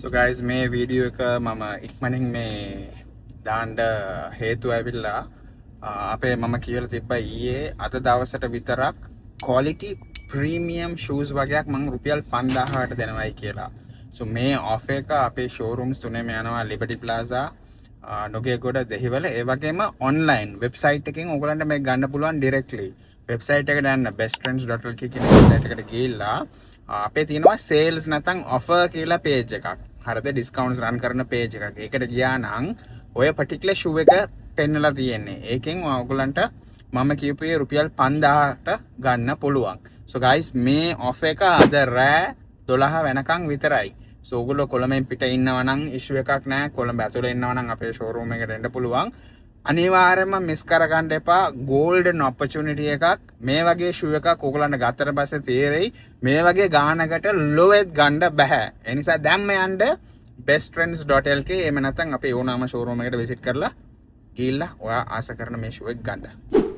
So guys මේ video එක මම ඉක්මනින් මේ දාන්න හේතුව ඇවිල්ලා අපේ මම කියලා තිබ්බා ඊයේ අද දවසට විතරක් quality premium shoes වගේක් මම රුපියල් 5000කට දෙනවයි කියලා. So මේ off එක අපේ showrooms තුනේම යනවා Liberty Plaza, නොගේගොඩ, දෙහිවල, ඒ වගේම online website එකෙන් ඔයගලන්ට මේක ගන්න පුළුවන් directly. website එකට යන්න besttrends.lk කියන website එකට ගිහිල්ලා අපේ තියෙනවා sales නැත්නම් offer කියලා page එකක්. හරිද? discounts run කරන page එකක්. ඒකට ගියා නම් ඔය particular shoe එක පෙන්නලා තියෙන්නේ. ඒකෙන් ඔයගලන්ට මම කියපුවේ රුපියල් 5000ට ගන්න පුළුවන්. So guys මේ offer එක අද රෑ 12 වෙනකන් විතරයි. So ඔයගොල්ලෝ කොළඹෙන් පිට ඉන්නවා නම් issue එකක් නැහැ. කොළඹ ඇතුලේ ඉන්නවා නම් අපේ showroom එකට එන්න පුළුවන්. අනිවාර්යයෙන්ම මිස් කරගන්න එපා. golden opportunity එකක්. මේ වගේ shoe එකක් ඔයගලන්ට ගත්තට පස්සේ තේරෙයි මේ වගේ ගානකට ලොවෙත් ගන්න බෑ. ඒ නිසා දැම්ම යන්න besttrends.lk එහෙම නැත්නම් අපේ ඕනෑම showroom එකට visit කරලා ගිහිල්ලා ඔයා ආස කරන මේ shoe එක ගන්න.